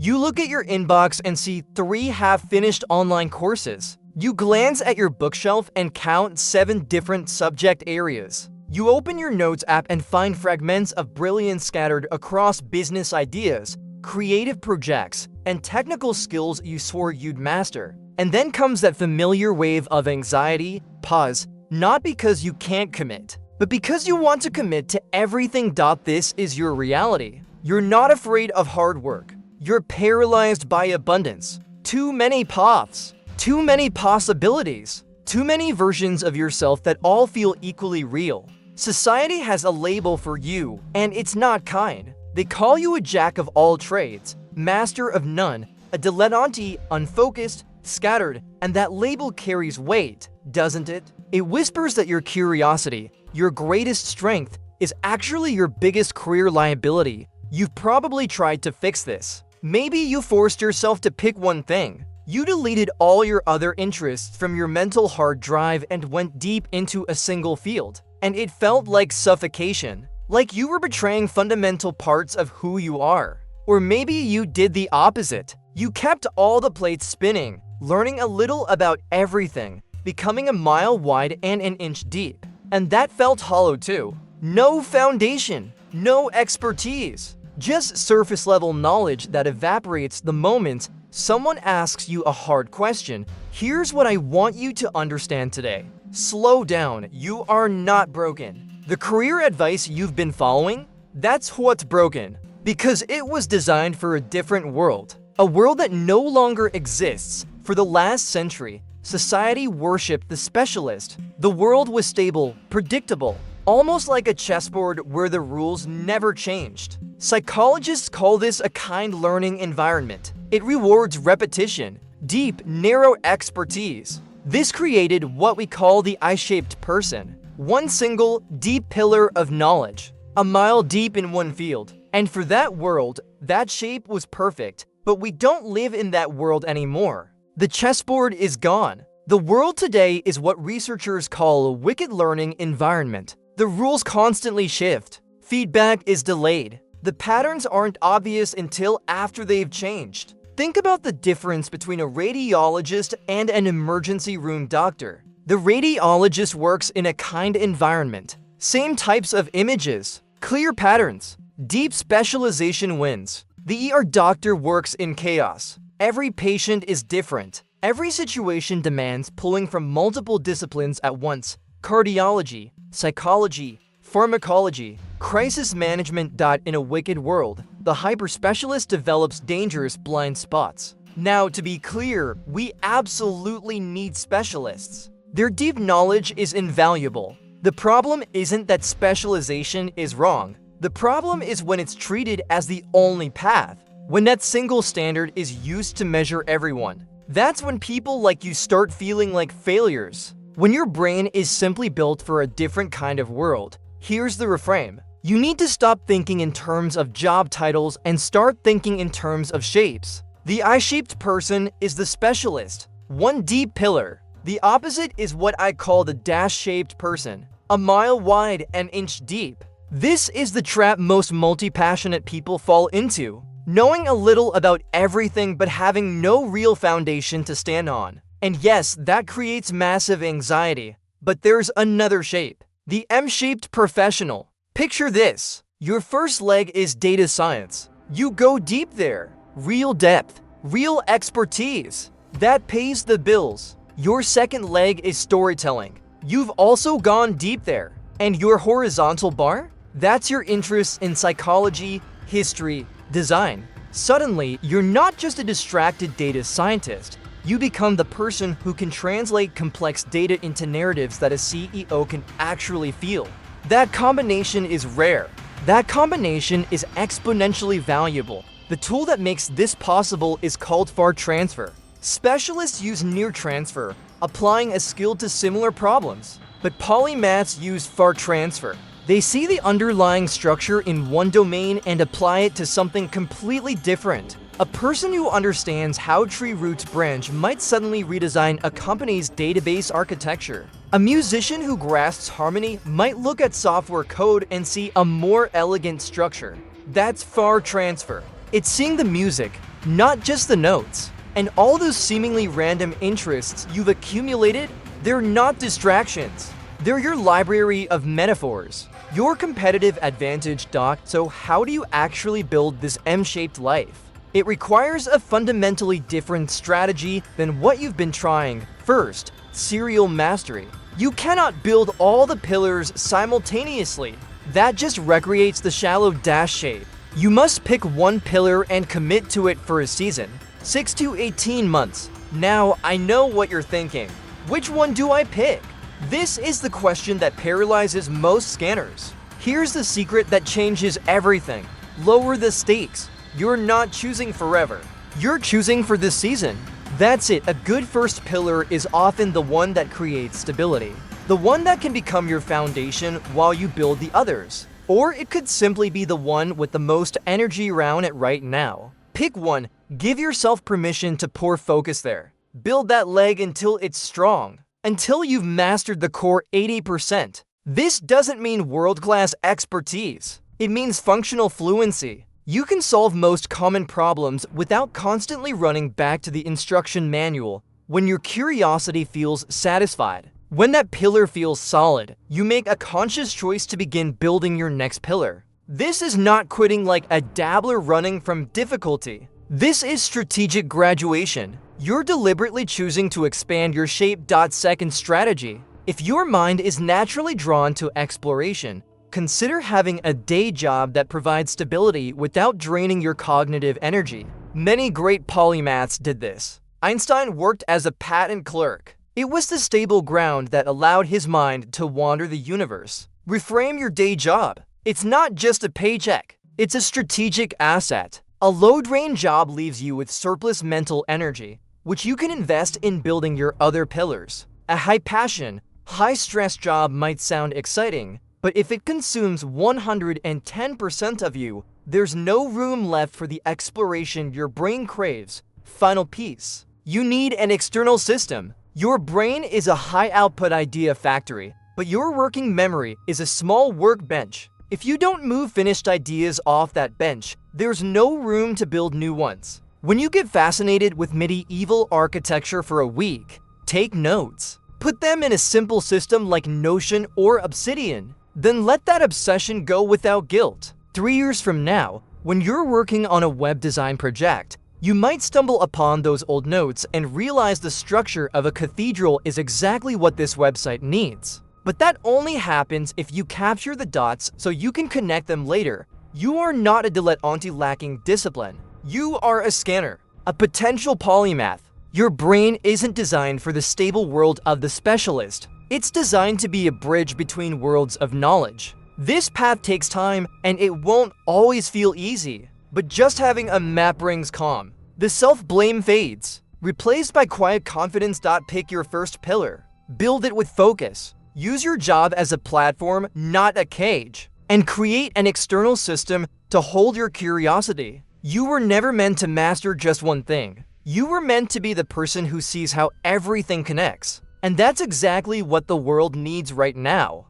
You look at your inbox and see 3 half-finished online courses. You glance at your bookshelf and count 7 different subject areas. You open your notes app and find fragments of brilliance scattered across business ideas, creative projects, and technical skills you swore you'd master. And then comes that familiar wave of anxiety, pause, not because you can't commit, but because you want to commit to everything. This is your reality. You're not afraid of hard work. You're paralyzed by abundance. Too many paths, too many possibilities, too many versions of yourself that all feel equally real. Society has a label for you, and it's not kind. They call you a jack of all trades, master of none, a dilettante, unfocused, scattered, and that label carries weight, doesn't it? It whispers that your curiosity, your greatest strength, is actually your biggest career liability. You've probably tried to fix this. Maybe you forced yourself to pick one thing. You deleted all your other interests from your mental hard drive and went deep into a single field. And it felt like suffocation, like you were betraying fundamental parts of who you are. Or maybe you did the opposite. You kept all the plates spinning, learning a little about everything, becoming a mile wide and an inch deep. And that felt hollow too. No foundation, no expertise. Just surface-level knowledge that evaporates the moment someone asks you a hard question. Here's what I want you to understand today. Slow down. You are not broken. The career advice you've been following, that's what's broken. Because it was designed for a different world. A world that no longer exists. For the last century, society worshipped the specialist. The world was stable, predictable, almost like a chessboard where the rules never changed. Psychologists call this a kind learning environment. It rewards repetition, deep, narrow expertise. This created what we call the I-shaped person. One single, deep pillar of knowledge, a mile deep in one field. And for that world, that shape was perfect. But we don't live in that world anymore. The chessboard is gone. The world today is what researchers call a wicked learning environment. The rules constantly shift. Feedback is delayed. The patterns aren't obvious until after they've changed. Think about the difference between a radiologist and an emergency room doctor. The radiologist works in a kind environment. Same types of images, clear patterns, deep specialization wins. The ER doctor works in chaos. Every patient is different. Every situation demands pulling from multiple disciplines at once. Cardiology, psychology, pharmacology, crisis management. In a wicked world, the hyper-specialist develops dangerous blind spots. Now, to be clear, we absolutely need specialists. Their deep knowledge is invaluable. The problem isn't that specialization is wrong. The problem is when it's treated as the only path. When that single standard is used to measure everyone. That's when people like you start feeling like failures. When your brain is simply built for a different kind of world. Here's the reframe. You need to stop thinking in terms of job titles and start thinking in terms of shapes. The I-shaped person is the specialist, one deep pillar. The opposite is what I call the dash-shaped person, a mile wide and inch deep. This is the trap most multi-passionate people fall into, knowing a little about everything but having no real foundation to stand on. And yes, that creates massive anxiety. But there's another shape, the M-shaped professional. Picture this. Your first leg is data science. You go deep there. Real depth, real expertise. That pays the bills. Your second leg is storytelling. You've also gone deep there. And your horizontal bar? That's your interest in psychology, history, design. Suddenly, you're not just a distracted data scientist. You become the person who can translate complex data into narratives that a CEO can actually feel. That combination is rare. That combination is exponentially valuable. The tool that makes this possible is called far transfer. Specialists use near transfer, applying a skill to similar problems. But polymaths use far transfer. They see the underlying structure in one domain and apply it to something completely different. A person who understands how tree roots branch might suddenly redesign a company's database architecture. A musician who grasps harmony might look at software code and see a more elegant structure. That's far transfer. It's seeing the music, not just the notes. And all those seemingly random interests you've accumulated, they're not distractions. They're your library of metaphors, your competitive advantage, Doc. So how do you actually build this M-shaped life? It requires a fundamentally different strategy than what you've been trying. First, serial mastery. You cannot build all the pillars simultaneously. That just recreates the shallow dash shape. You must pick one pillar and commit to it for a season, 6 to 18 months. Now, I know what you're thinking. Which one do I pick? This is the question that paralyzes most scanners. Here's the secret that changes everything. Lower the stakes. You're not choosing forever. You're choosing for this season. That's it. A good first pillar is often the one that creates stability. The one that can become your foundation while you build the others. Or it could simply be the one with the most energy around it right now. Pick one. Give yourself permission to pour focus there. Build that leg until it's strong. Until you've mastered the core 80%. This doesn't mean world-class expertise. It means functional fluency. You can solve most common problems without constantly running back to the instruction manual when your curiosity feels satisfied. When that pillar feels solid, you make a conscious choice to begin building your next pillar. This is not quitting like a dabbler running from difficulty. This is strategic graduation. You're deliberately choosing to expand your shape. Second strategy. If your mind is naturally drawn to exploration, consider having a day job that provides stability without draining your cognitive energy. Many great polymaths did this. Einstein worked as a patent clerk. It was the stable ground that allowed his mind to wander the universe. Reframe your day job. It's not just a paycheck. It's a strategic asset. A low-drain job leaves you with surplus mental energy, which you can invest in building your other pillars. A high-passion, high-stress job might sound exciting, but if it consumes 110% of you, there's no room left for the exploration your brain craves. Final piece. You need an external system. Your brain is a high-output idea factory, but your working memory is a small workbench. If you don't move finished ideas off that bench, there's no room to build new ones. When you get fascinated with medieval architecture for a week, take notes. Put them in a simple system like Notion or Obsidian. Then let that obsession go without guilt. 3 years from now, when you're working on a web design project, you might stumble upon those old notes and realize the structure of a cathedral is exactly what this website needs. But that only happens if you capture the dots so you can connect them later. You are not a dilettante lacking discipline. You are a scanner, a potential polymath. Your brain isn't designed for the stable world of the specialist. It's designed to be a bridge between worlds of knowledge. This path takes time, and it won't always feel easy. But just having a map brings calm. The self-blame fades, replaced by quiet confidence. Pick your first pillar. Build it with focus. Use your job as a platform, not a cage. And create an external system to hold your curiosity. You were never meant to master just one thing. You were meant to be the person who sees how everything connects. And that's exactly what the world needs right now.